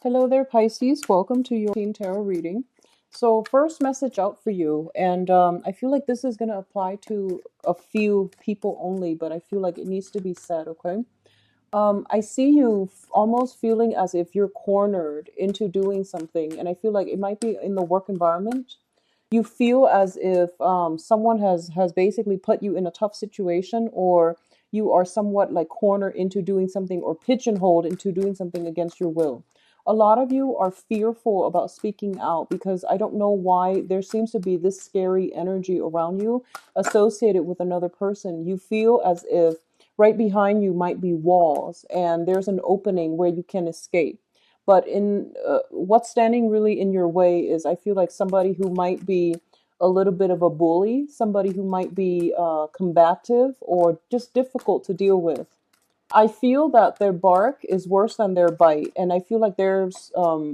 Hello there, Pisces. Welcome to your Team Tarot reading. So, first message out for you, and I feel like this is going to apply to a few people only, but I feel like it needs to be said, okay? I see you almost feeling as if you're cornered into doing something, and I feel like it might be in the work environment. You feel as if someone has basically put you in a tough situation, or you are somewhat like cornered into doing something or pigeonholed into doing something against your will. A lot of you are fearful about speaking out because I don't know why there seems to be this scary energy around you associated with another person. You feel as if right behind you might be walls and there's an opening where you can escape. But in what's standing really in your way is I feel like somebody who might be a little bit of a bully, somebody who might be combative or just difficult to deal with. I feel that their bark is worse than their bite, and I feel like they're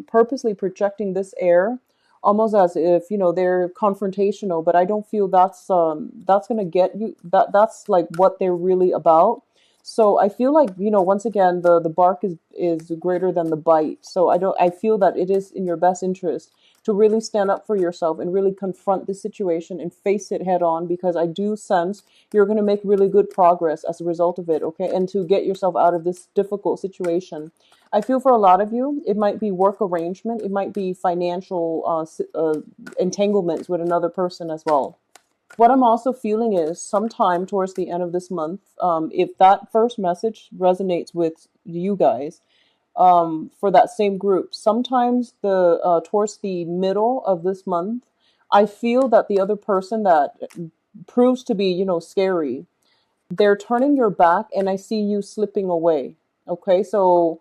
purposely projecting this air, almost as if they're confrontational. But I don't feel that's gonna get you. That's like what they're really about. So I feel like once again the bark is greater than the bite. So I feel that it is in your best interest to really stand up for yourself and really confront the situation and face it head on, because I do sense you're going to make really good progress as a result of it, okay? And to get yourself out of this difficult situation. I feel for a lot of you, it might be work arrangement, it might be financial entanglements with another person as well. What I'm also feeling is sometime towards the end of this month, if that first message resonates with you guys, for that same group, sometimes the towards the middle of this month, I feel that the other person that proves to be, scary, they're turning your back and I see you slipping away. Okay, so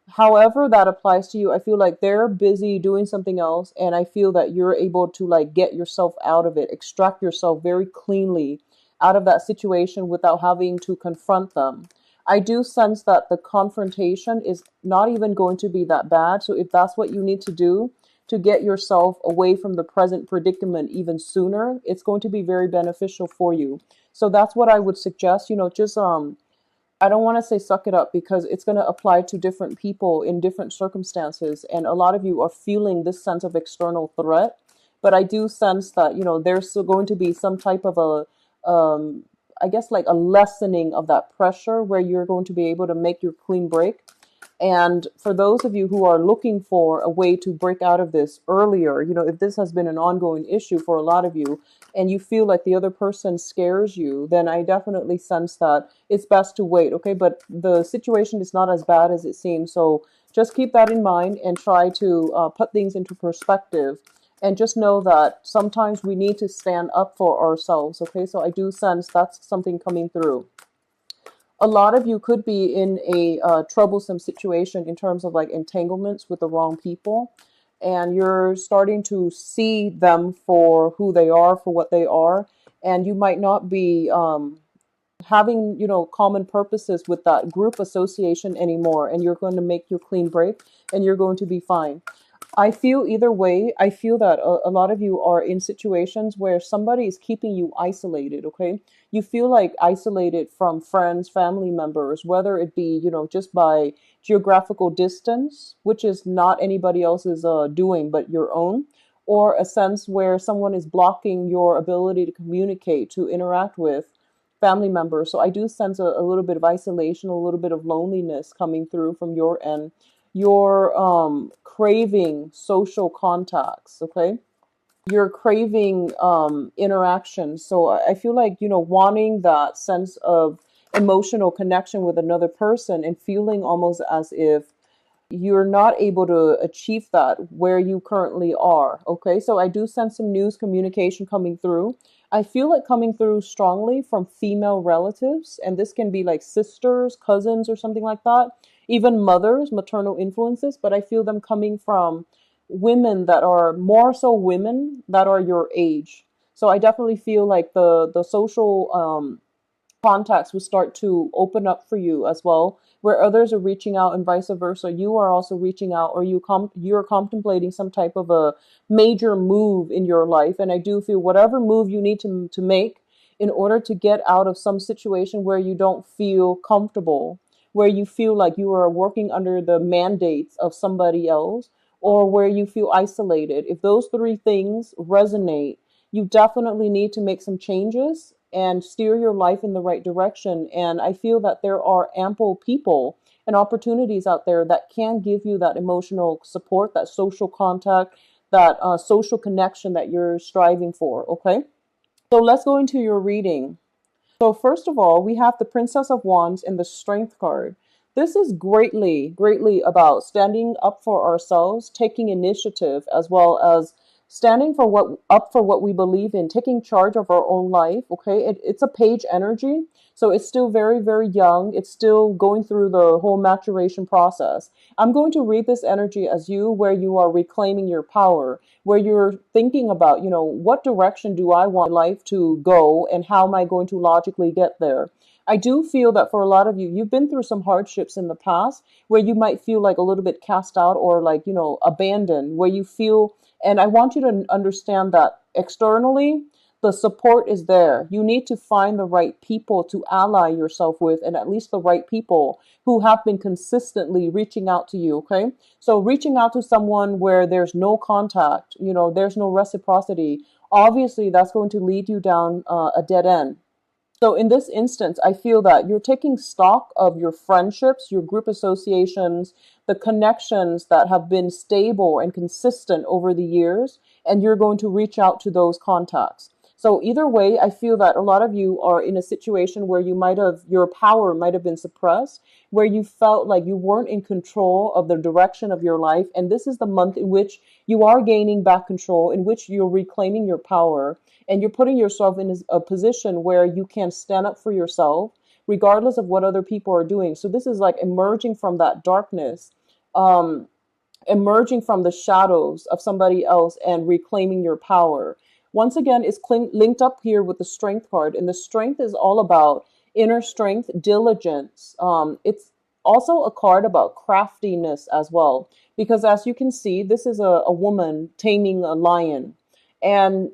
however that applies to you, I feel like they're busy doing something else and I feel that you're able to like get yourself out of it, extract yourself very cleanly out of that situation without having to confront them. I do sense that the confrontation is not even going to be that bad. So if that's what you need to do to get yourself away from the present predicament even sooner, it's going to be very beneficial for you. So that's what I would suggest, just I don't want to say suck it up because it's going to apply to different people in different circumstances. And a lot of you are feeling this sense of external threat. But I do sense that, there's still going to be some type of I guess, like a lessening of that pressure where you're going to be able to make your clean break. And for those of you who are looking for a way to break out of this earlier, if this has been an ongoing issue for a lot of you and you feel like the other person scares you, then I definitely sense that it's best to wait, okay? But the situation is not as bad as it seems. So just keep that in mind and try to put things into perspective. And just know that sometimes we need to stand up for ourselves, okay? So I do sense that's something coming through. A lot of you could be in a troublesome situation in terms of like entanglements with the wrong people, and you're starting to see them for who they are, for what they are, and you might not be having common purposes with that group association anymore, and you're going to make your clean break and you're going to be fine. I feel either way, I feel that a lot of you are in situations where somebody is keeping you isolated, okay? You feel like isolated from friends, family members, whether it be, just by geographical distance, which is not anybody else's doing but your own, or a sense where someone is blocking your ability to communicate, to interact with family members. So I do sense a little bit of isolation, a little bit of loneliness coming through from your end. You're craving social contacts, okay? You're craving interaction. So I feel like, wanting that sense of emotional connection with another person and feeling almost as if you're not able to achieve that where you currently are. Okay, so I do sense some news communication coming through. I feel it coming through strongly from female relatives, and this can be like sisters, cousins, or something like that, even mothers, maternal influences, but I feel them coming from women that are more so women that are your age. So I definitely feel like the social contacts will start to open up for you as well, where others are reaching out and vice versa. You are also reaching out, or you're contemplating some type of a major move in your life. And I do feel whatever move you need to make in order to get out of some situation where you don't feel comfortable, where you feel like you are working under the mandates of somebody else, or where you feel isolated. If those three things resonate, you definitely need to make some changes and steer your life in the right direction. And I feel that there are ample people and opportunities out there that can give you that emotional support, that social contact, that social connection that you're striving for. Okay. So let's go into your reading. So first of all, we have the Princess of Wands and the Strength card. This is greatly about standing up for ourselves, taking initiative, as well as standing for what we believe in, taking charge of our own life. Okay, it's a page energy, so it's still very young. It's still going through the whole maturation process. I'm going to read this energy as you, where you are reclaiming your power, where you're thinking about, what direction do I want life to go and how am I going to logically get there? I do feel that for a lot of you, you've been through some hardships in the past where you might feel like a little bit cast out or like, abandoned, where you feel, and I want you to understand that externally, the support is there. You need to find the right people to ally yourself with, and at least the right people who have been consistently reaching out to you. Okay. So reaching out to someone where there's no contact, there's no reciprocity, obviously that's going to lead you down a dead end. So in this instance, I feel that you're taking stock of your friendships, your group associations, the connections that have been stable and consistent over the years, and you're going to reach out to those contacts. So either way, I feel that a lot of you are in a situation where your power might have been suppressed, where you felt like you weren't in control of the direction of your life. And this is the month in which you are gaining back control, in which you're reclaiming your power, and you're putting yourself in a position where you can stand up for yourself regardless of what other people are doing. So this is like emerging from that darkness, um, emerging from the shadows of somebody else and reclaiming your power. Once again, it's linked up here with the Strength card, and the Strength is all about inner strength, diligence. It's also a card about craftiness as well, because as you can see, this is a woman taming a lion. And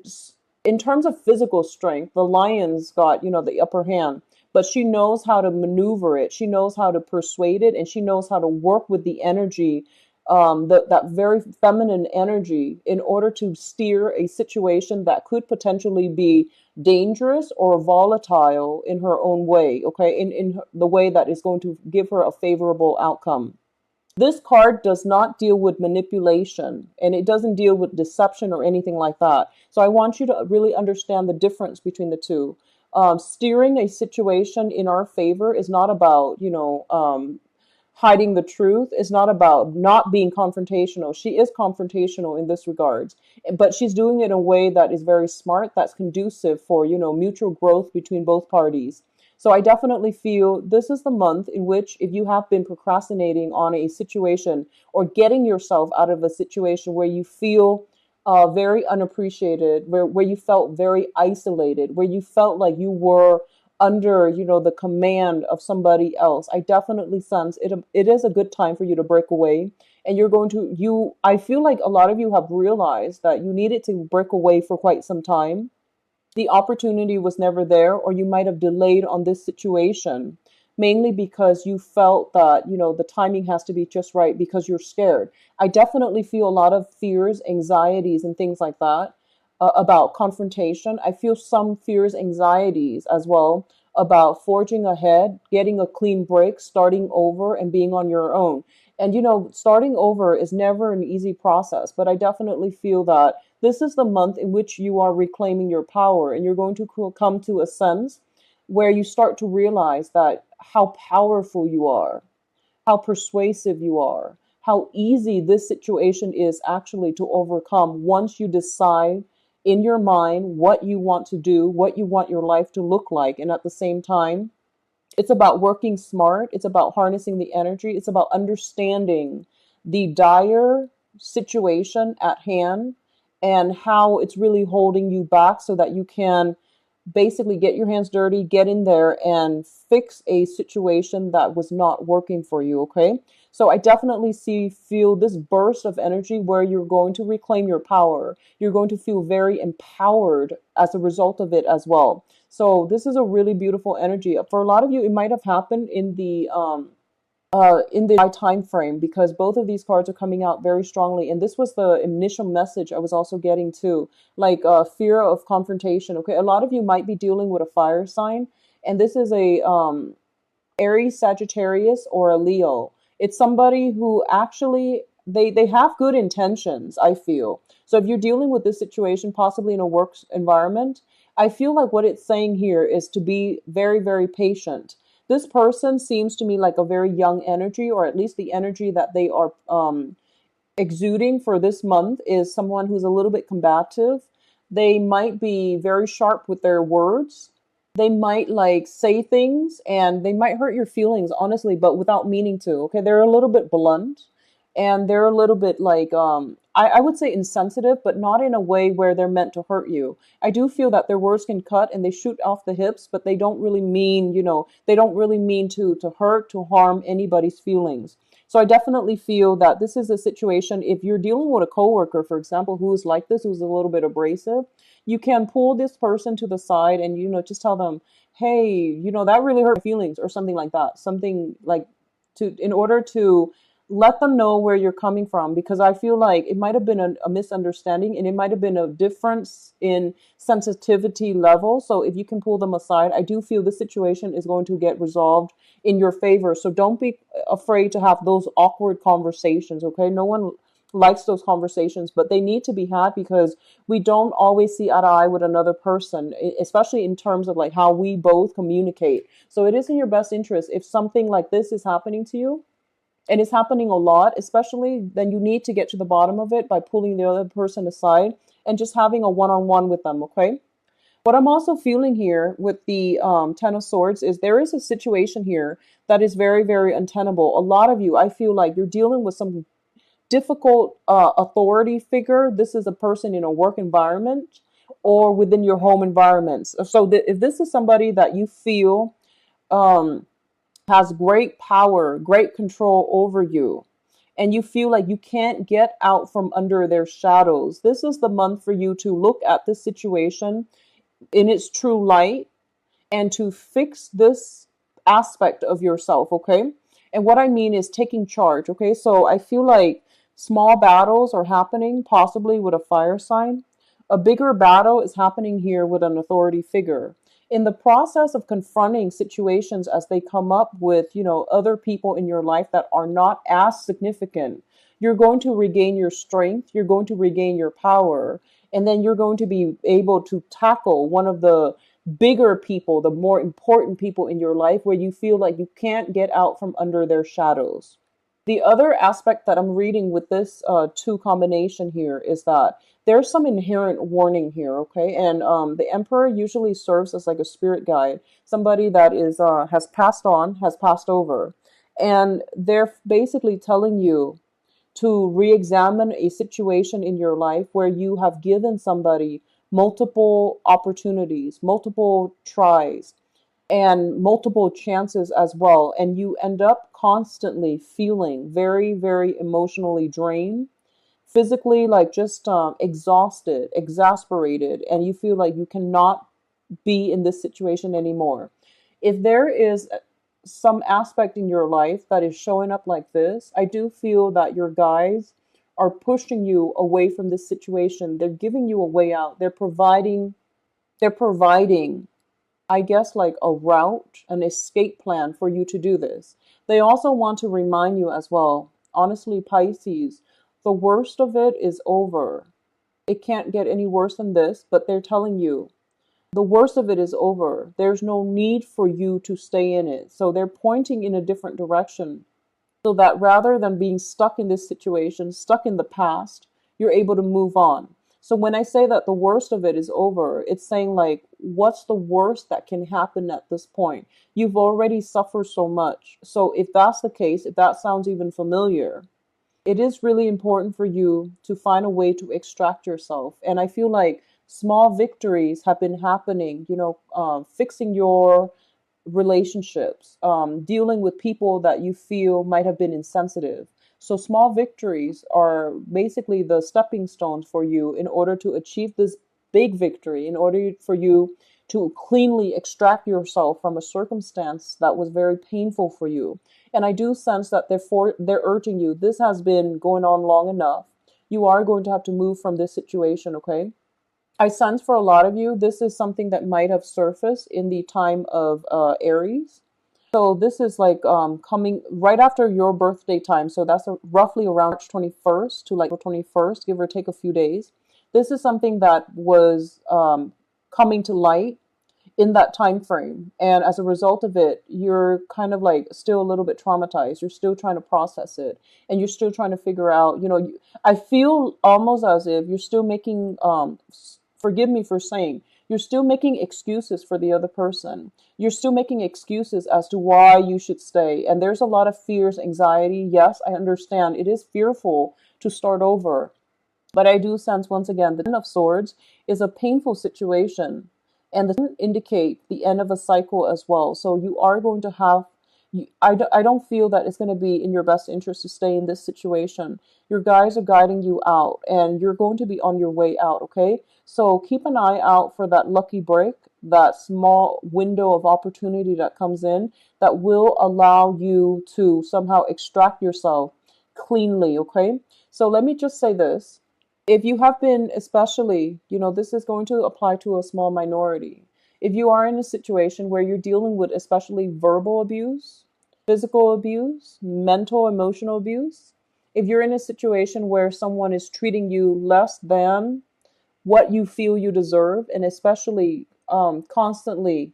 in terms of physical strength, the lion's got, the upper hand, but she knows how to maneuver it. She knows how to persuade it, and she knows how to work with the energy, that very feminine energy, in order to steer a situation that could potentially be dangerous or volatile in her own way, okay, in the way that is going to give her a favorable outcome. This card does not deal with manipulation, and it doesn't deal with deception or anything like that. So I want you to really understand the difference between the two. Steering a situation in our favor is not about, hiding the truth. It's not about not being confrontational. She is confrontational in this regards, but she's doing it in a way that is very smart, that's conducive for, mutual growth between both parties. So I definitely feel this is the month in which, if you have been procrastinating on a situation or getting yourself out of a situation where you feel very unappreciated, where you felt very isolated, where you felt like you were under, the command of somebody else, I definitely sense it is a good time for you to break away. And I feel like a lot of you have realized that you needed to break away for quite some time. The opportunity was never there, or you might have delayed on this situation, mainly because you felt that, the timing has to be just right because you're scared. I definitely feel a lot of fears, anxieties, and things like that about confrontation. I feel some fears, anxieties as well about forging ahead, getting a clean break, starting over, and being on your own. And, starting over is never an easy process, but I definitely feel that this is the month in which you are reclaiming your power, and you're going to come to a sense where you start to realize that how powerful you are, how persuasive you are, how easy this situation is actually to overcome once you decide in your mind what you want to do, what you want your life to look like. And at the same time, it's about working smart. It's about harnessing the energy. It's about understanding the dire situation at hand and how it's really holding you back so that you can basically get your hands dirty, get in there and fix a situation that was not working for you. Okay. So I definitely feel this burst of energy where you're going to reclaim your power. You're going to feel very empowered as a result of it as well. So this is a really beautiful energy. For a lot of you, it might have happened in the in the time frame, because both of these cards are coming out very strongly, and this was the initial message I was also getting too, like fear of confrontation. Okay, a lot of you might be dealing with a fire sign, and this is a Aries, Sagittarius, or a Leo. It's somebody who actually they have good intentions, I feel. So if you're dealing with this situation, possibly in a work environment, I feel like what it's saying here is to be very, very patient. This person seems to me like a very young energy, or at least the energy that they are exuding for this month is someone who's a little bit combative. They might be very sharp with their words. They might like say things and they might hurt your feelings, honestly, but without meaning to. Okay, they're a little bit blunt and they're a little bit like I would say insensitive, but not in a way where they're meant to hurt you. I do feel that their words can cut and they shoot off the hips, but they don't really mean, they don't really mean to hurt, to harm anybody's feelings. So I definitely feel that this is a situation, if you're dealing with a coworker, for example, who is like this, who's a little bit abrasive, you can pull this person to the side and, just tell them, hey, that really hurt my feelings, or something like that. Something like in order to let them know where you're coming from, because I feel like it might have been a misunderstanding and it might have been a difference in sensitivity level. So if you can pull them aside, I do feel the situation is going to get resolved in your favor. So don't be afraid to have those awkward conversations, okay? No one likes those conversations, but they need to be had, because we don't always see eye to eye with another person, especially in terms of like how we both communicate. So it is in your best interest, if something like this is happening to you, and it's happening a lot, especially, then you need to get to the bottom of it by pulling the other person aside and just having a one-on-one with them, okay? What I'm also feeling here with the Ten of Swords is there is a situation here that is very, very untenable. A lot of you, I feel like you're dealing with some difficult authority figure. This is a person in a work environment or within your home environments. So if this is somebody that you feel um, has great power, great control over you, and you feel like you can't get out from under their shadows, this is the month for you to look at this situation in its true light and to fix this aspect of yourself, okay? And what I mean is taking charge, okay? So I feel like small battles are happening, possibly with a fire sign. A bigger battle is happening here with an authority figure. In the process of confronting situations as they come up with, other people in your life that are not as significant, you're going to regain your strength, you're going to regain your power, and then you're going to be able to tackle one of the bigger people, the more important people in your life, where you feel like you can't get out from under their shadows. The other aspect that I'm reading with this two combination here is that there's some inherent warning here, okay? And the Emperor usually serves as like a spirit guide, somebody that is has passed on, has passed over, and they're basically telling you to re-examine a situation in your life where you have given somebody multiple opportunities, multiple tries, and multiple chances as well. And you end up constantly feeling very, very emotionally drained, physically like just exhausted, exasperated, and you feel like you cannot be in this situation anymore. If there is some aspect in your life that is showing up like this, I do feel that your guides are pushing you away from this situation. They're giving you a way out. They're providing, I guess, like a route, an escape plan for you to do this. They also want to remind you as well, honestly, Pisces, the worst of it is over. It can't get any worse than this, but they're telling you the worst of it is over. There's no need for you to stay in it. So they're pointing in a different direction, so that rather than being stuck in this situation, stuck in the past, you're able to move on. So when I say that the worst of it is over, it's saying like, what's the worst that can happen at this point? You've already suffered so much. So if that's the case, if that sounds even familiar, it is really important for you to find a way to extract yourself. And I feel like small victories have been happening, fixing your relationships, dealing with people that you feel might have been insensitive. So small victories are basically the stepping stones for you in order to achieve this big victory, in order for you to cleanly extract yourself from a circumstance that was very painful for you. And I do sense that they're urging you. This has been going on long enough. You are going to have to move from this situation, okay? I sense for a lot of you, this is something that might have surfaced in the time of Aries. So this is like coming right after your birthday time. So that's roughly around March 21st to like 21st, give or take a few days. This is something that was coming to light in that time frame, and as a result of it, you're kind of like still a little bit traumatized. You're still trying to process it, and you're still trying to figure out, I feel almost as if you're still making forgive me for saying, you're still making excuses for the other person. You're still making excuses as to why you should stay, and there's a lot of fears, anxiety. Yes, I understand it is fearful to start over, but I do sense once again the Ten of Swords is a painful situation, and the Ten indicate the end of a cycle as well. So you are going to have. I don't feel that it's going to be in your best interest to stay in this situation. Your guides are guiding you out, and you're going to be on your way out, okay? So keep an eye out for that lucky break, that small window of opportunity that comes in that will allow you to somehow extract yourself cleanly, okay? So let me just say this. If you have been, especially, this is going to apply to a small minority. If you are in a situation where you're dealing with especially verbal abuse, physical abuse, mental, emotional abuse, if you're in a situation where someone is treating you less than what you feel you deserve, and especially constantly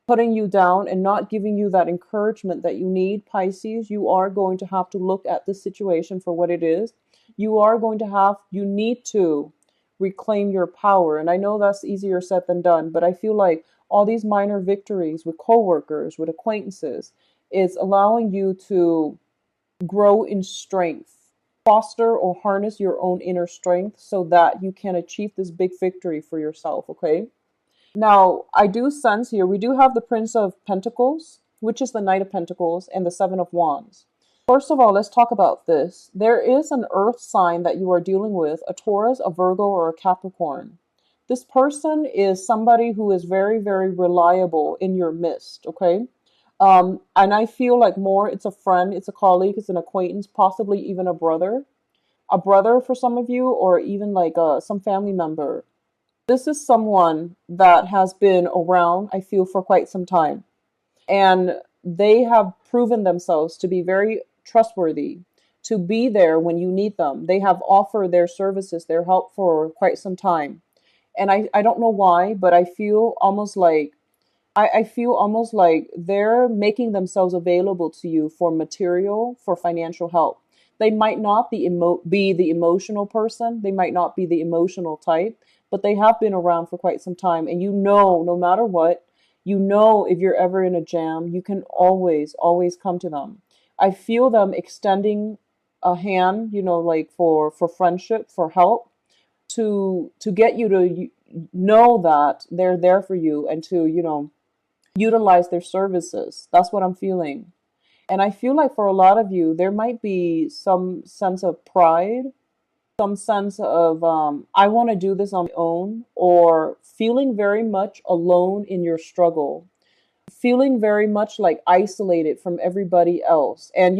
putting you down and not giving you that encouragement that you need, Pisces, you are going to have to look at this situation for what it is. You need to reclaim your power. And I know that's easier said than done, but I feel like all these minor victories with coworkers, with acquaintances, is allowing you to grow in strength, foster or harness your own inner strength so that you can achieve this big victory for yourself, okay? Now, I do sense here, we do have the Prince of Pentacles, which is the Knight of Pentacles, and the Seven of Wands. First of all, let's talk about this. There is an earth sign that you are dealing with, a Taurus, a Virgo, or a Capricorn. This person is somebody who is very, very reliable in your midst, okay? And I feel like more it's a friend, it's a colleague, it's an acquaintance, possibly even a brother. A brother for some of you, or even like some family member. This is someone that has been around, I feel, for quite some time. And they have proven themselves to be very trustworthy, to be there when you need them. They have offered their services, their help for quite some time. And I don't know why, but I feel almost like they're making themselves available to you for material, for financial help. They might not be the emotional person. They might not be the emotional type, but they have been around for quite some time. And no matter what, if you're ever in a jam, you can always, always come to them. I feel them extending a hand, like for friendship, for help, to get you to know that they're there for you and to, utilize their services. That's what I'm feeling. And I feel like for a lot of you, there might be some sense of pride, some sense of, I want to do this on my own, or feeling very much alone in your struggle, feeling very much like isolated from everybody else. And,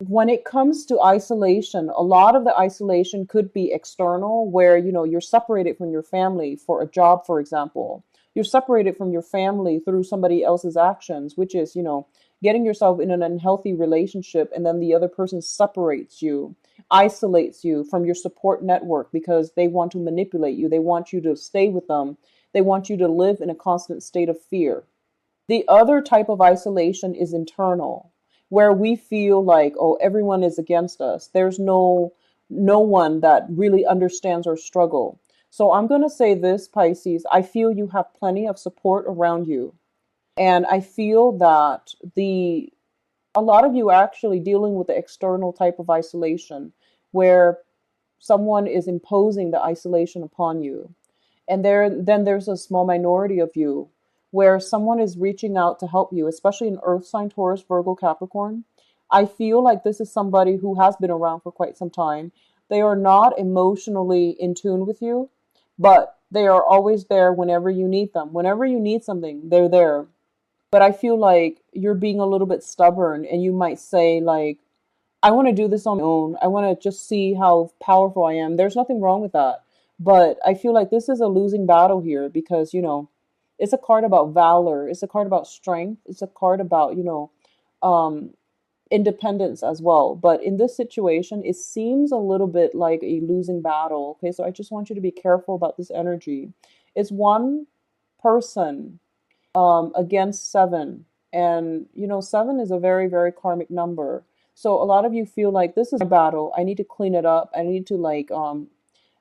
when it comes to isolation, a lot of the isolation could be external, where, you're separated from your family for a job, for example. You're separated from your family through somebody else's actions, which is, getting yourself in an unhealthy relationship, and then the other person separates you, isolates you from your support network because they want to manipulate you. They want you to stay with them. They want you to live in a constant state of fear. The other type of isolation is internal, where we feel like, oh, everyone is against us. There's no one that really understands our struggle. So I'm going to say this, Pisces, I feel you have plenty of support around you. And I feel that a lot of you are actually dealing with the external type of isolation, where someone is imposing the isolation upon you. And then there's a small minority of you where someone is reaching out to help you, especially an earth sign, Taurus, Virgo, Capricorn. I feel like this is somebody who has been around for quite some time. They are not emotionally in tune with you, but They are always there whenever you need them. Whenever you need something, they're there. But I feel like you're being a little bit stubborn and you might say like, I want to do this on my own. I want to just see how powerful I am. There's nothing wrong with that. But I feel like this is a losing battle here because, it's a card about valor. It's a card about strength. It's a card about, um, independence as well. But in this situation, it seems a little bit like a losing battle. Okay, so I just want you to be careful about this energy. It's one person against seven. And, seven is a very, very karmic number. So a lot of you feel like this is my battle. I need to clean it up. I need to like,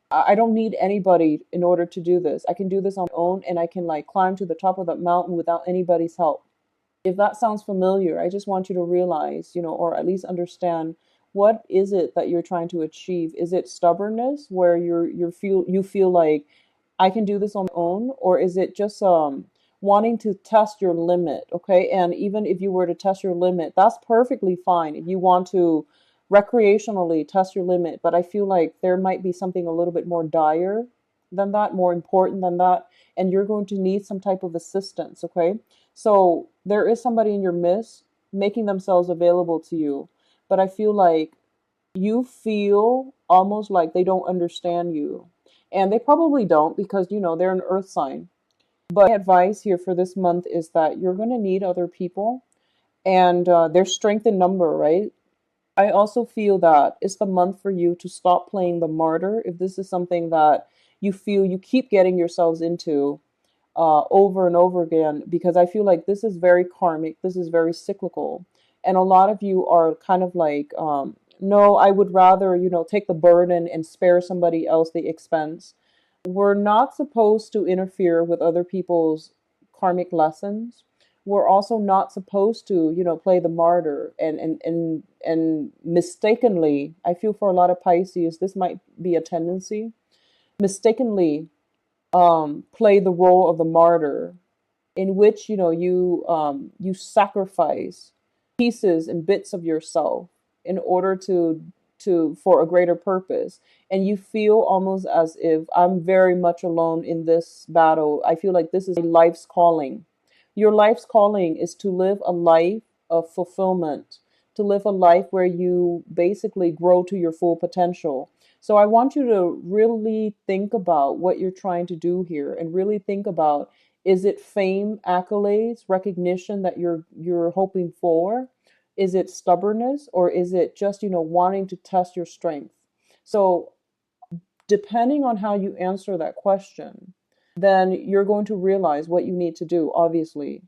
I don't need anybody in order to do this. I can do this on my own and I can like climb to the top of that mountain without anybody's help. If that sounds familiar, I just want you to realize, or at least understand what is it that you're trying to achieve? Is it stubbornness where you feel like I can do this on my own, or is it just wanting to test your limit? Okay, and even if you were to test your limit, that's perfectly fine. If you want to recreationally test your limit, but I feel like there might be something a little bit more dire than that, more important than that, and you're going to need some type of assistance. Okay, so there is somebody in your midst making themselves available to you, but I feel like you feel almost like they don't understand you. And they probably don't because, they're an earth sign. But my advice here for this month is that you're going to need other people and there's strength in number, right? I also feel that it's the month for you to stop playing the martyr if this is something that you feel you keep getting yourselves into over and over again, because I feel like this is very karmic, this is very cyclical. And a lot of you are kind of like, no, I would rather, take the burden and spare somebody else the expense. We're not supposed to interfere with other people's karmic lessons. We're also not supposed to, play the martyr and mistakenly, I feel for a lot of Pisces, this might be a tendency, mistakenly play the role of the martyr, in which you sacrifice pieces and bits of yourself in order to for a greater purpose, and you feel almost as if I'm very much alone in this battle. I feel like this is a life's calling. Your life's calling is to live a life of fulfillment, to live a life where you basically grow to your full potential. So I want you to really think about what you're trying to do here and really think about, is it fame, accolades, recognition that you're hoping for? Is it stubbornness, or is it just, wanting to test your strength? So depending on how you answer that question, then you're going to realize what you need to do, obviously.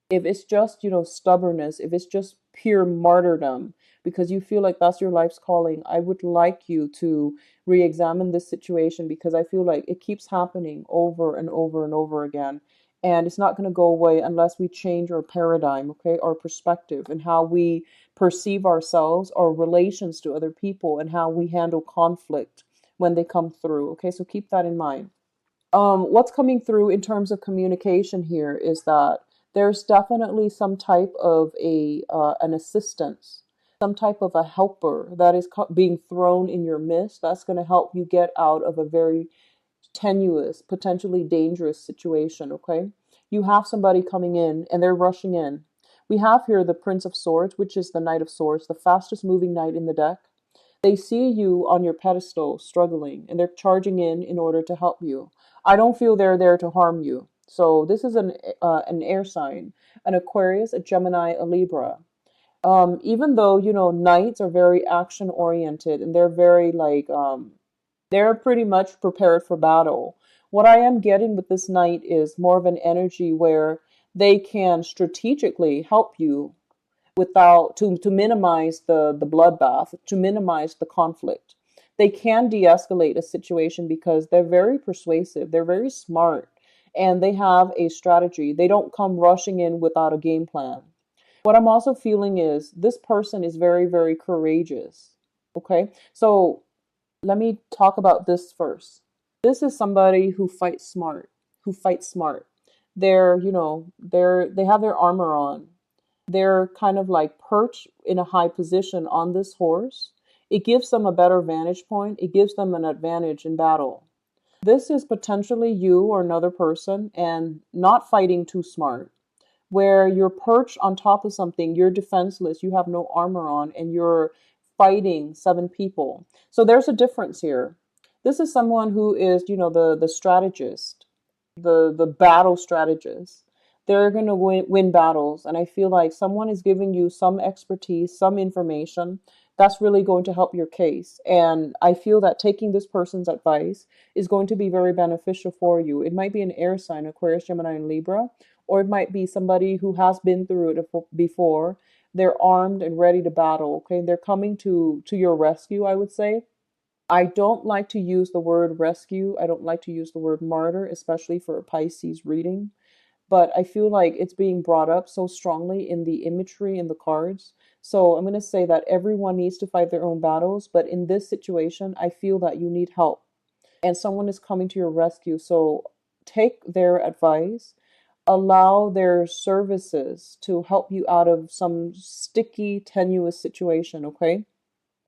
If it's just, stubbornness, if it's just pure martyrdom, because you feel like that's your life's calling, I would like you to re-examine this situation, because I feel like it keeps happening over and over and over again. And it's not going to go away unless we change our paradigm, okay, our perspective, and how we perceive ourselves, our relations to other people, and how we handle conflict when they come through. Okay, so keep that in mind. What's coming through in terms of communication here is that there's definitely some type of an assistance, some type of a helper that is being thrown in your midst that's going to help you get out of a very tenuous, potentially dangerous situation. Okay, you have somebody coming in and they're rushing in. We have here the Prince of Swords, which is the Knight of Swords, the fastest moving knight in the deck. They see you on your pedestal struggling and they're charging in order to help you. I don't feel they're there to harm you. So this is an air sign, an Aquarius, a Gemini, a Libra. Even though, knights are very action oriented and they're very like, they're pretty much prepared for battle. What I am getting with this knight is more of an energy where they can strategically help you without to minimize the bloodbath, to minimize the conflict. They can de-escalate a situation because they're very persuasive, they're very smart, and they have a strategy. They don't come rushing in without a game plan. What I'm also feeling is this person is very, very courageous. Okay, so let me talk about this first. This is somebody who fights smart, who fights smart. They have their armor on. They're kind of like perched in a high position on this horse. It gives them a better vantage point. It gives them an advantage in battle. This is potentially you or another person and not fighting too smart, where you're perched on top of something, you're defenseless, you have no armor on, and you're fighting seven people. So there's a difference here. This is someone who is, the strategist, the battle strategist. They're going to win battles, and I feel like someone is giving you some expertise, some information that's really going to help your case. And I feel that taking this person's advice is going to be very beneficial for you. It might be an air sign, Aquarius, Gemini, and Libra, or it might be somebody who has been through it before. They're armed and ready to battle. Okay, they're coming to your rescue, I would say. I don't like to use the word rescue. I don't like to use the word martyr, especially for a Pisces reading. But I feel like it's being brought up so strongly in the imagery in the cards. So I'm going to say that everyone needs to fight their own battles. But in this situation, I feel that you need help and someone is coming to your rescue. So take their advice, allow their services to help you out of some sticky, tenuous situation, okay?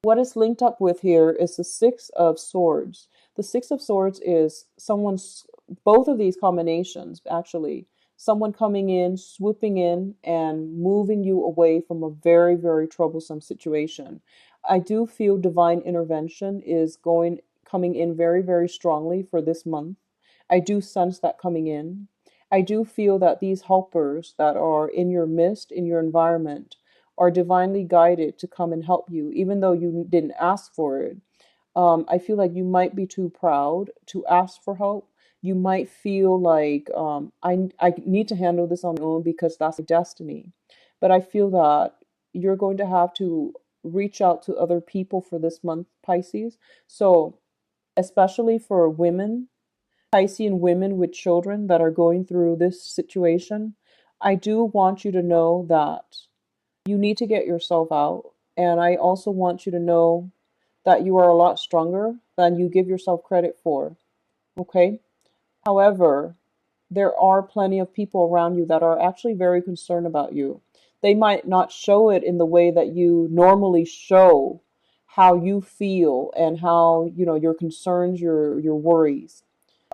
What is linked up with here is the Six of Swords. The Six of Swords is both of these combinations, actually, someone coming in, swooping in, and moving you away from a very, very troublesome situation. I do feel divine intervention is coming in very, very strongly for this month. I do sense that coming in. I do feel that these helpers that are in your midst, in your environment, are divinely guided to come and help you, even though you didn't ask for it. I feel like you might be too proud to ask for help. You might feel like I need to handle this on my own because that's my destiny. But I feel that you're going to have to reach out to other people for this month, Pisces. So, especially for women, Piscean women with children that are going through this situation, I do want you to know that you need to get yourself out. And I also want you to know that you are a lot stronger than you give yourself credit for. Okay? However, there are plenty of people around you that are actually very concerned about you. They might not show it in the way that you normally show how you feel and how, your concerns, your worries.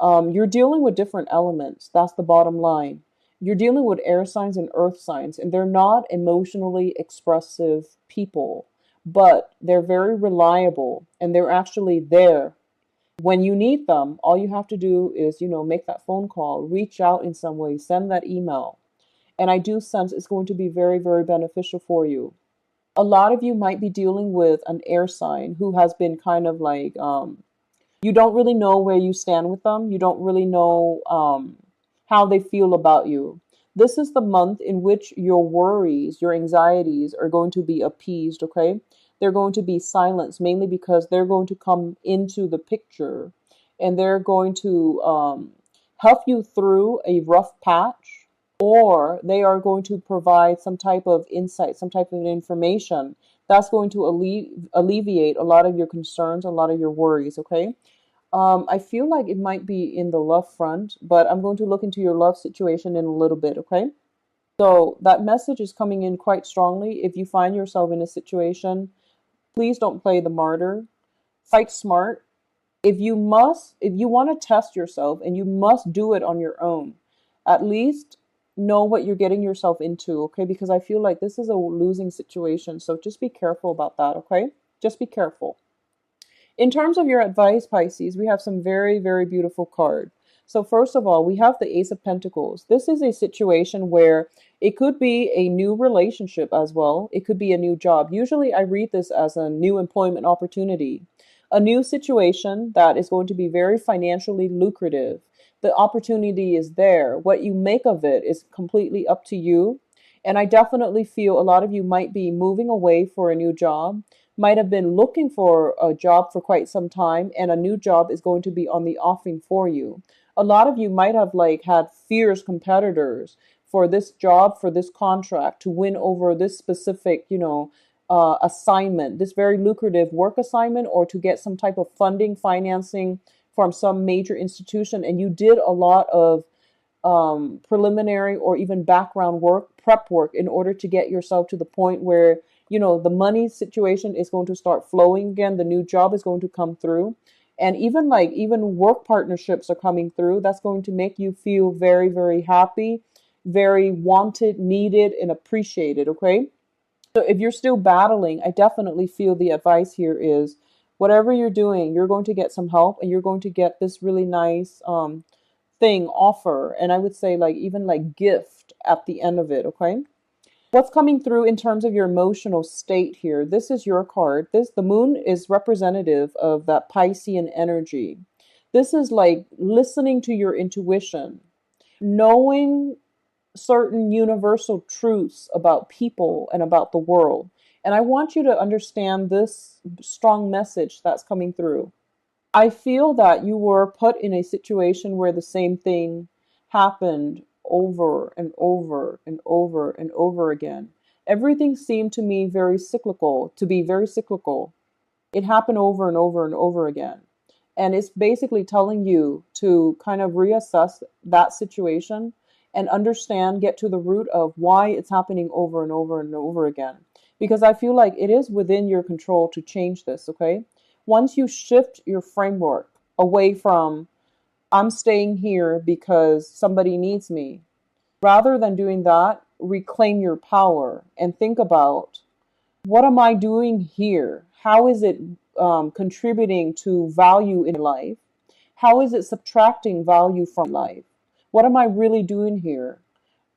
You're dealing with different elements. That's the bottom line. You're dealing with air signs and earth signs, and they're not emotionally expressive people, but they're very reliable and they're actually there when you need them. All you have to do is, make that phone call, reach out in some way, send that email. And I do sense it's going to be very, very beneficial for you. A lot of you might be dealing with an air sign who has been kind of like, you don't really know where you stand with them. You don't really know how they feel about you. This is the month in which your worries, your anxieties are going to be appeased, okay? They're going to be silenced, mainly because they're going to come into the picture and they're going to help you through a rough patch, or they are going to provide some type of insight, some type of information that's going to alleviate a lot of your concerns, a lot of your worries, okay? I feel like it might be in the love front, but I'm going to look into your love situation in a little bit, okay? So that message is coming in quite strongly. If you find yourself in a situation, please don't play the martyr. Fight smart. If you want to test yourself and you must do it on your own, at least know what you're getting yourself into, okay? Because I feel like this is a losing situation. So just be careful about that, okay? Just be careful. In terms of your advice, Pisces, we have some very, very beautiful cards. So first of all, we have the Ace of Pentacles. This is a situation where it could be a new relationship as well. It could be a new job. Usually I read this as a new employment opportunity, a new situation that is going to be very financially lucrative. The opportunity is there. What you make of it is completely up to you. And I definitely feel a lot of you might be moving away for a new job, might have been looking for a job for quite some time, and a new job is going to be on the offing for you. A lot of you might have like had fierce competitors for this job, for this contract, to win over this specific, assignment, this very lucrative work assignment, or to get some type of funding, financing from some major institution. And you did a lot of preliminary or even background work, prep work, in order to get yourself to the point where, the money situation is going to start flowing again. The new job is going to come through. And even work partnerships are coming through. That's going to make you feel very, very happy, very wanted, needed, and appreciated. Okay. So if you're still battling, I definitely feel the advice here is whatever you're doing, you're going to get some help and you're going to get this really nice thing offer. And I would say like even like gift at the end of it. Okay. What's coming through in terms of your emotional state here? This is your card. The moon is representative of that Piscean energy. This is like listening to your intuition, knowing certain universal truths about people and about the world. And I want you to understand this strong message that's coming through. I feel that you were put in a situation where the same thing happened over and over and over and over again. Everything seemed to me to be very cyclical. It happened over and over and over again. And it's basically telling you to kind of reassess that situation and understand, get to the root of why it's happening over and over and over again. Because I feel like it is within your control to change this, okay? Once you shift your framework away from, I'm staying here because somebody needs me, rather than doing that, reclaim your power and think about, what am I doing here? How is it contributing to value in life? How is it subtracting value from life? What am I really doing here?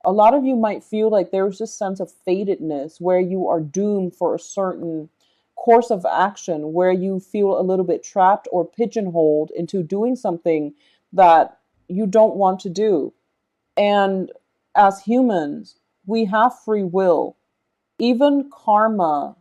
A lot of you might feel like there's this sense of fatedness where you are doomed for a certain course of action, where you feel a little bit trapped or pigeonholed into doing something that you don't want to do. And as humans, we have free will. Even karma,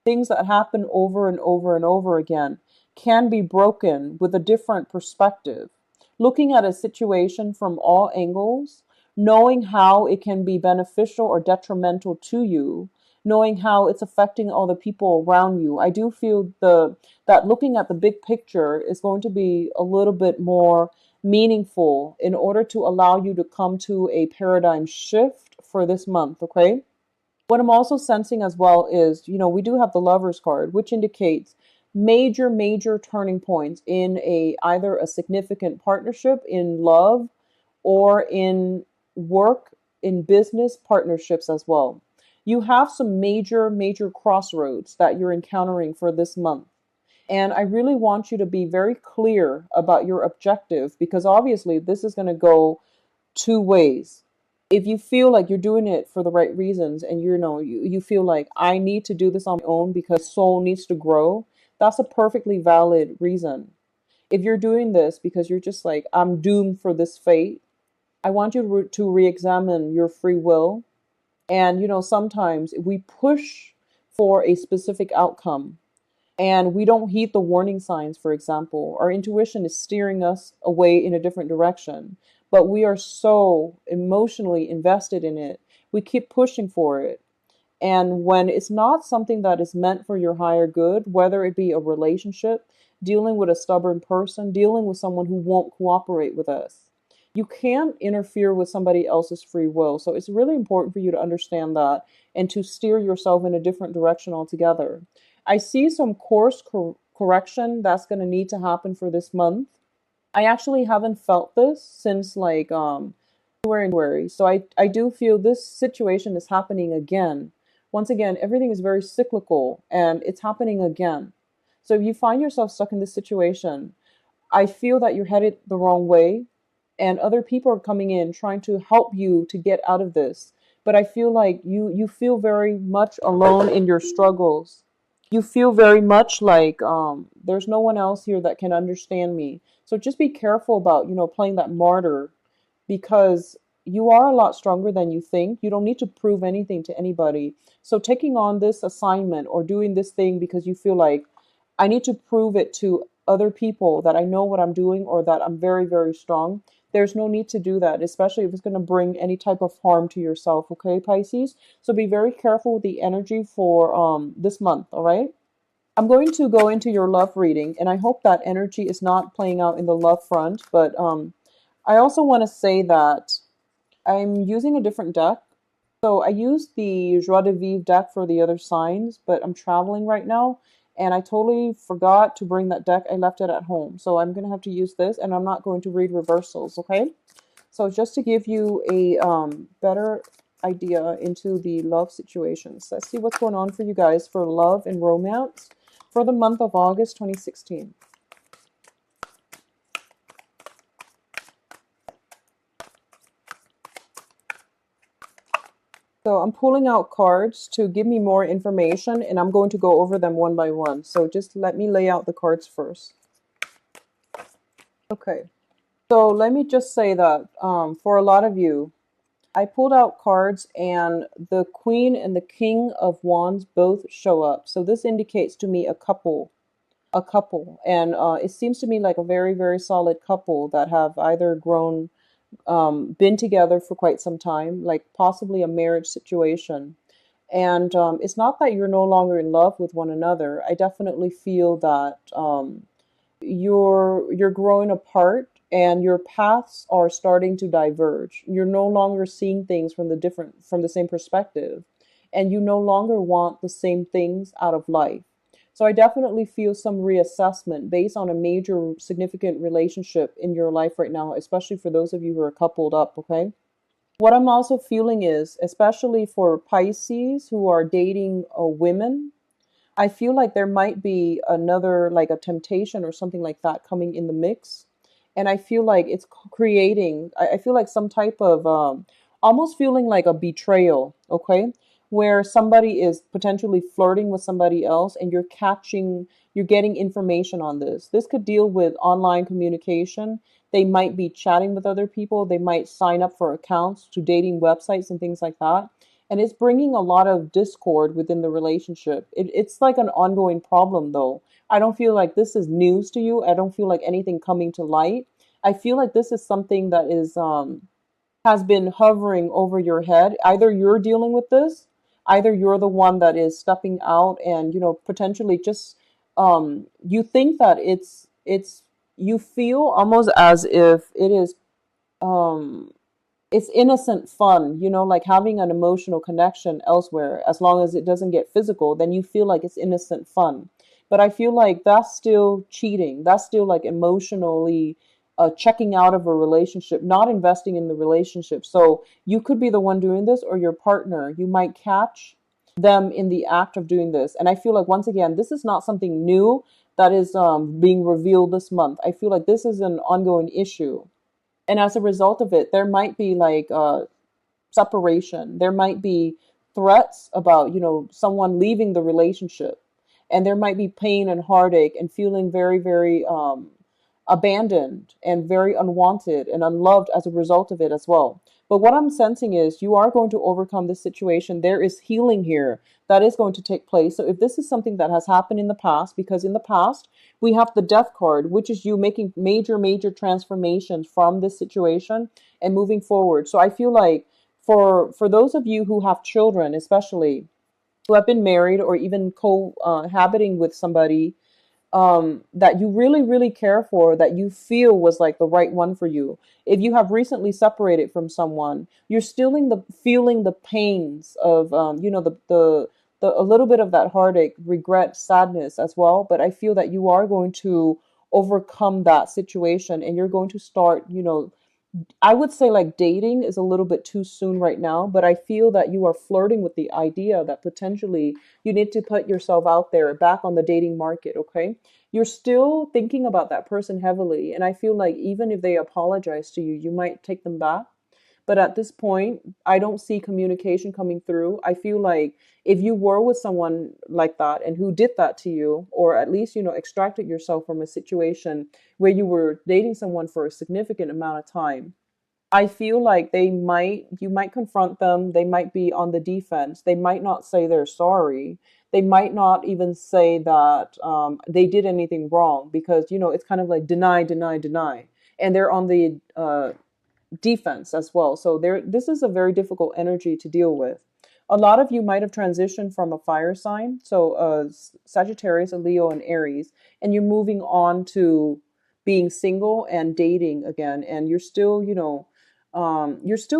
things that happen over and over and over again, can be broken with a different perspective. Looking at a situation from all angles, knowing how it can be beneficial or detrimental to you, knowing how it's affecting all the people around you. I do feel that looking at the big picture is going to be a little bit more meaningful in order to allow you to come to a paradigm shift for this month, okay? What I'm also sensing as well is, we do have the Lovers card, which indicates major, major turning points in either a significant partnership in love or in work, in business partnerships as well. You have some major, major crossroads that you're encountering for this month. And I really want you to be very clear about your objective, because obviously this is going to go two ways. If you feel like you're doing it for the right reasons and you feel like, I need to do this on my own because soul needs to grow, that's a perfectly valid reason. If you're doing this because you're just like, I'm doomed for this fate, I want you to re-examine your free will. And sometimes we push for a specific outcome and we don't heed the warning signs. For example, our intuition is steering us away in a different direction, but we are so emotionally invested in it. We keep pushing for it. And when it's not something that is meant for your higher good, whether it be a relationship, dealing with a stubborn person, dealing with someone who won't cooperate with us, you can't interfere with somebody else's free will. So it's really important for you to understand that and to steer yourself in a different direction altogether. I see some course correction that's going to need to happen for this month. I actually haven't felt this since like January. So I do feel this situation is happening again. Once again, everything is very cyclical and it's happening again. So if you find yourself stuck in this situation, I feel that you're headed the wrong way and other people are coming in trying to help you to get out of this. But I feel like you feel very much alone in your struggles. You feel very much like there's no one else here that can understand me. So just be careful about, playing that martyr, because you are a lot stronger than you think. You don't need to prove anything to anybody. So taking on this assignment or doing this thing because you feel like, I need to prove it to other people that I know what I'm doing or that I'm very, very strong. There's no need to do that, especially if it's going to bring any type of harm to yourself. Okay, Pisces? So be very careful with the energy for this month, all right? I'm going to go into your love reading, and I hope that energy is not playing out in the love front, but I also want to say that I'm using a different deck. So I used the Joie de Vivre deck for the other signs, but I'm traveling right now, And I totally forgot to bring that deck. I left it at home. So I'm going to have to use this, and I'm not going to read reversals, okay? So just to give you a better idea into the love situations, let's see what's going on for you guys for love and romance for the month of August 2016. So I'm pulling out cards to give me more information, and I'm going to go over them one by one. So just let me lay out the cards first. Okay. So let me just say that for a lot of you, I pulled out cards and the Queen and the King of Wands both show up. So this indicates to me a couple. And it seems to me like a very, very solid couple that have either been together for quite some time, like possibly a marriage situation. And it's not that you're no longer in love with one another. I definitely feel that you're growing apart and your paths are starting to diverge. You're no longer seeing things from the same perspective, and you no longer want the same things out of life. So I definitely feel some reassessment based on a major significant relationship in your life right now, especially for those of you who are coupled up, okay? What I'm also feeling is, especially for Pisces who are dating women, I feel like there might be another, like a temptation or something like that coming in the mix. And I feel like it's creating, I feel like some type of almost feeling like a betrayal, okay? Where somebody is potentially flirting with somebody else and you're getting information on this. This could deal with online communication. They might be chatting with other people. They might sign up for accounts to dating websites and things like that, and it's bringing a lot of discord within the relationship. It's like an ongoing problem, though. I don't feel like this is news to you. I don't feel like anything coming to light. I feel like this is something that is has been hovering over your head. Either you're dealing with this, either you're the one that is stepping out and potentially just you think that it's you feel almost as if it is um it's innocent fun, like having an emotional connection elsewhere. As long as it doesn't get physical, then you feel like it's innocent fun. But I feel like that's still cheating. That's still like emotionally checking out of a relationship, not investing in the relationship. So you could be the one doing this, or your partner. You might catch them in the act of doing this. And I feel like, once again, this is not something new that is being revealed this month. I feel like this is an ongoing issue, and as a result of it, there might be like separation. There might be threats about someone leaving the relationship, and there might be pain and heartache and feeling very, very abandoned and very unwanted and unloved as a result of it as well. But what I'm sensing is you are going to overcome this situation. There is healing here that is going to take place. So if this is something that has happened in the past, because in the past we have the death card, which is you making major, major transformations from this situation and moving forward. So I feel like for those of you who have children, especially who have been married or even cohabiting with somebody that you really, really care for, that you feel was like the right one for you. If you have recently separated from someone, you're still in the feeling the pains of, the a little bit of that heartache, regret, sadness as well. But I feel that you are going to overcome that situation, and you're going to start, I would say like dating is a little bit too soon right now, but I feel that you are flirting with the idea that potentially you need to put yourself out there back on the dating market, okay? You're still thinking about that person heavily, and I feel like even if they apologize to you, you might take them back. But at this point, I don't see communication coming through. I feel like if you were with someone like that and who did that to you, or at least, extracted yourself from a situation where you were dating someone for a significant amount of time, I feel like you might confront them. They might be on the defense. They might not say they're sorry. They might not even say that they did anything wrong, because, it's kind of like deny, deny, deny. And they're on the defense as well. So this is a very difficult energy to deal with. A lot of you might have transitioned from a fire sign, so Sagittarius, a Leo, and Aries, and you're moving on to being single and dating again, and you're still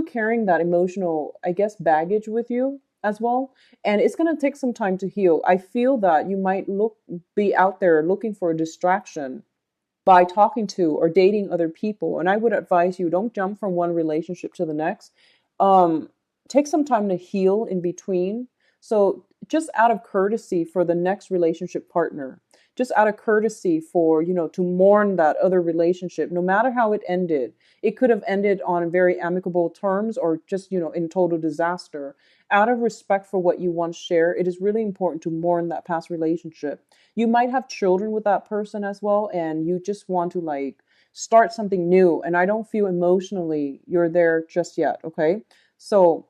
carrying that emotional, I guess, baggage with you. as well. And it's going to take some time to heal. I feel that you might be out there looking for a distraction by talking to or dating other people. And I would advise you, don't jump from one relationship to the next. Um, Take some time to heal in between. So just out of courtesy for the next relationship partner, just out of courtesy for, to mourn that other relationship, no matter how it ended. It could have ended on very amicable terms or just, in total disaster. Out of respect for what you once shared, it is really important to mourn that past relationship. You might have children with that person as well, and you just want to like start something new. And I don't feel emotionally you're there just yet. Okay. So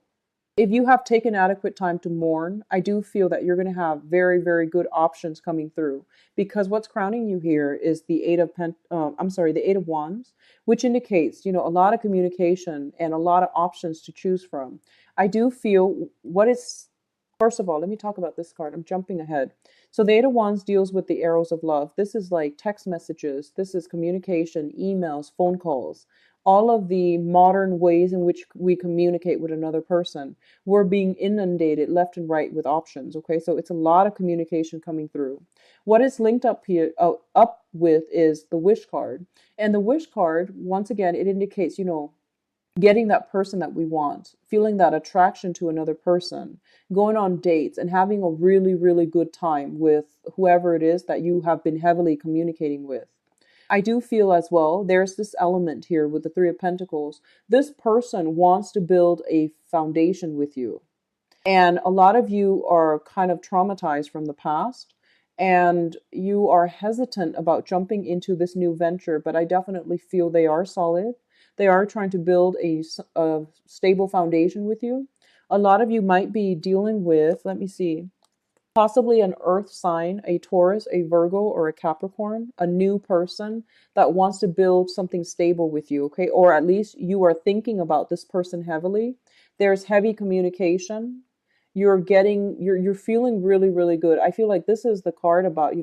if you have taken adequate time to mourn, I do feel that you're going to have very, very good options coming through, because what's crowning you here is the the Eight of Wands, which indicates, a lot of communication and a lot of options to choose from. I do feel what is, first of all, let me talk about this card. I'm jumping ahead. So the Eight of Wands deals with the arrows of love. This is like text messages. This is communication, emails, phone calls, all of the modern ways in which we communicate with another person. We're being inundated left and right with options. Okay, so it's a lot of communication coming through. What is linked up here, up with, is the wish card. And the wish card, once again, it indicates, getting that person that we want, feeling that attraction to another person, going on dates, and having a really, really good time with whoever it is that you have been heavily communicating with. I do feel as well, there's this element here with the Three of Pentacles. This person wants to build a foundation with you. And a lot of you are kind of traumatized from the past, and you are hesitant about jumping into this new venture, but I definitely feel they are solid. They are trying to build a stable foundation with you. A lot of you might be dealing with, let me see, possibly an earth sign, a Taurus, a Virgo, or a Capricorn, a new person that wants to build something stable with you, okay? Or at least you are thinking about this person heavily. There's heavy communication. You're feeling really, really good. I feel like this is the card about,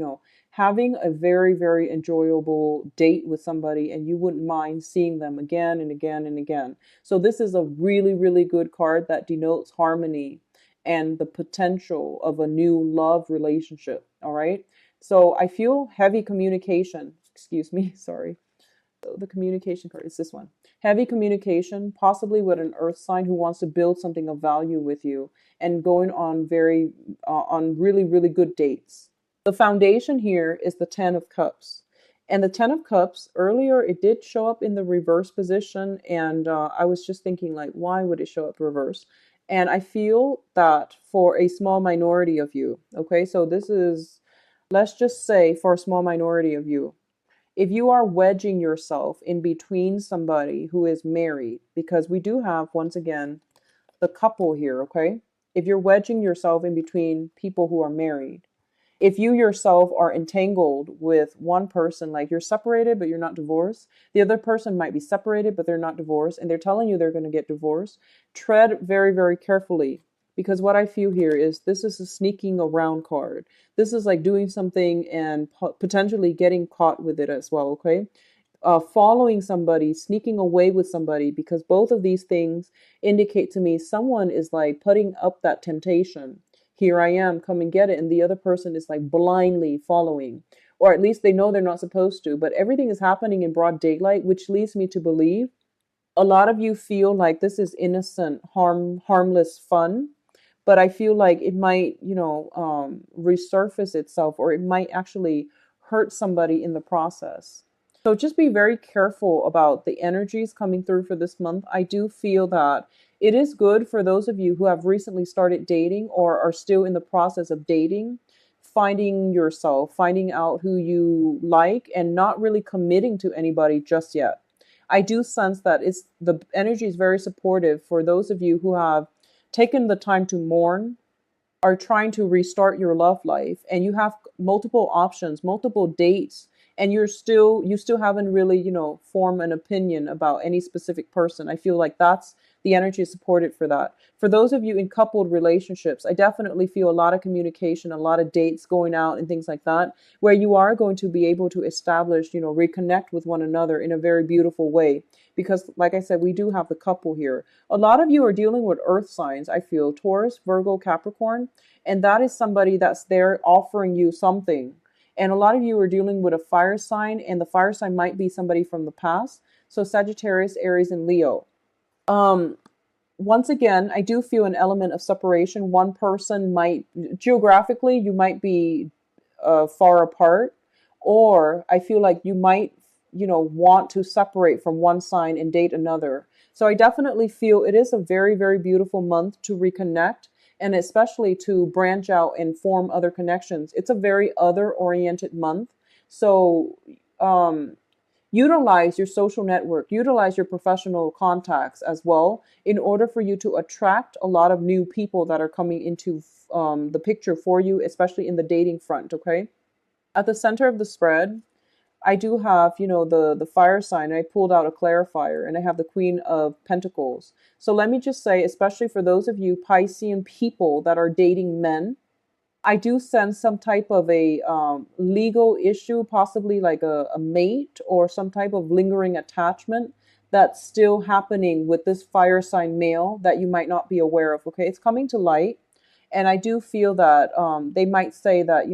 having a very, very enjoyable date with somebody, and you wouldn't mind seeing them again and again and again. So this is a really, really good card that denotes harmony and the potential of a new love relationship. All right. So I feel heavy communication. Excuse me. Sorry. So the communication card is this one. Heavy communication, possibly with an earth sign who wants to build something of value with you, and going on really, really good dates. The foundation here is the Ten of Cups. And the Ten of Cups, earlier it did show up in the reverse position. And I was just thinking, like, why would it show up reverse? And I feel that for a small minority of you, okay, so this is, let's just say, for a small minority of you, if you are wedging yourself in between somebody who is married, because we do have, once again, the couple here, okay? If you're wedging yourself in between people who are married, if you yourself are entangled with one person, like you're separated but you're not divorced, the other person might be separated but they're not divorced, and they're telling you they're going to get divorced, tread very, very carefully, because what I feel here is this is a sneaking around card. This is like doing something and potentially getting caught with it as well, okay? Following somebody, sneaking away with somebody, because both of these things indicate to me someone is like putting up that temptation. Here I am, come and get it. And the other person is like blindly following, or at least they know they're not supposed to. But everything is happening in broad daylight, which leads me to believe a lot of you feel like this is innocent, harmless fun. But I feel like it might, resurface itself, or it might actually hurt somebody in the process. So just be very careful about the energies coming through for this month. I do feel that it is good for those of you who have recently started dating or are still in the process of dating, finding yourself, finding out who you like, and not really committing to anybody just yet. I do sense that the energy is very supportive for those of you who have taken the time to mourn, are trying to restart your love life, and you have multiple options, multiple dates, and you still haven't really, formed an opinion about any specific person. I feel like that's the energy is supported for that. For those of you in coupled relationships, I definitely feel a lot of communication, a lot of dates going out and things like that, where you are going to be able to establish, reconnect with one another in a very beautiful way. Because, like I said, we do have the couple here. A lot of you are dealing with earth signs, I feel, Taurus, Virgo, Capricorn, and that is somebody that's there offering you something. And a lot of you are dealing with a fire sign, and the fire sign might be somebody from the past. So Sagittarius, Aries, and Leo. Um, Once again, I do feel an element of separation. One person might, geographically, you might be far apart, or I feel like you might, want to separate from one sign and date another. So I definitely feel it is a very, very beautiful month to reconnect and especially to branch out and form other connections. It's a very other oriented month. So, um, utilize your social network, utilize your professional contacts as well in order for you to attract a lot of new people that are coming into the picture for you, especially in the dating front. Okay. At the center of the spread, I do have, the fire sign. I pulled out a clarifier and I have the Queen of Pentacles. So let me just say, especially for those of you Piscean people that are dating men, I do sense some type of a legal issue, possibly like a mate or some type of lingering attachment that's still happening with this fire sign male that you might not be aware of. Okay, it's coming to light, and I do feel that they might say that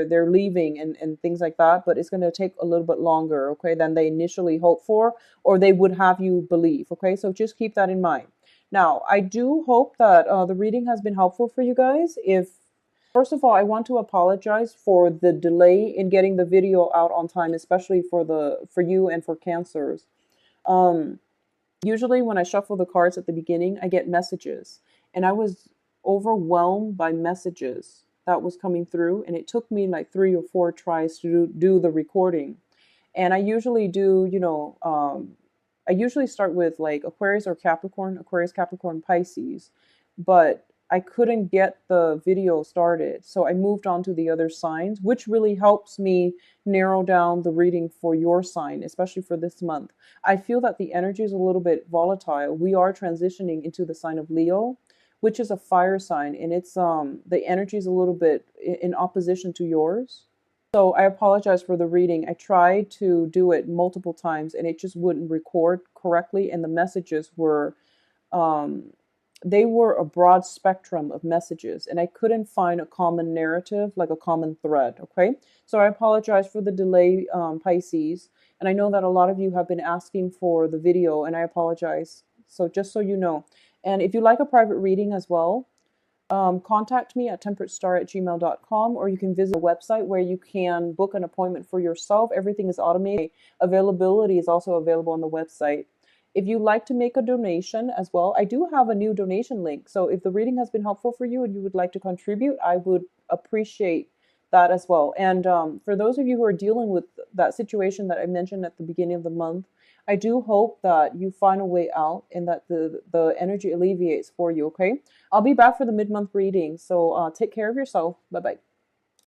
they're leaving and things like that, but it's going to take a little bit longer, okay, than they initially hoped for, or they would have you believe. Okay, so just keep that in mind. Now, I do hope that the reading has been helpful for you guys. If First of all, I want to apologize for the delay in getting the video out on time, especially for you and for cancers. Um, Usually when I shuffle the cards at the beginning, I get messages, and I was overwhelmed by messages that was coming through, and it took me like 3 or 4 tries to do the recording. And I usually do, I usually start with like Aquarius or Capricorn, Aquarius, Capricorn, Pisces, but I couldn't get the video started. So I moved on to the other signs, which really helps me narrow down the reading for your sign, especially for this month. I feel that the energy is a little bit volatile. We are transitioning into the sign of Leo, which is a fire sign, and it's the energy is a little bit in opposition to yours. So I apologize for the reading. I tried to do it multiple times and it just wouldn't record correctly, and the messages were um, they were a broad spectrum of messages, and I couldn't find a common narrative, like a common thread. Okay, so I apologize for the delay, Pisces, and I know that a lot of you have been asking for the video, and I apologize. So just so you know, and if you like a private reading as well, contact me at temperatestar@gmail.com, or you can visit a website where you can book an appointment for yourself. Everything is automated. Availability is also available on the website. If you'd like to make a donation as well, I do have a new donation link. So if the reading has been helpful for you and you would like to contribute, I would appreciate that as well. And for those of you who are dealing with that situation that I mentioned at the beginning of the month, I do hope that you find a way out and that the energy alleviates for you, okay? I'll be back for the mid-month reading, so take care of yourself. Bye-bye.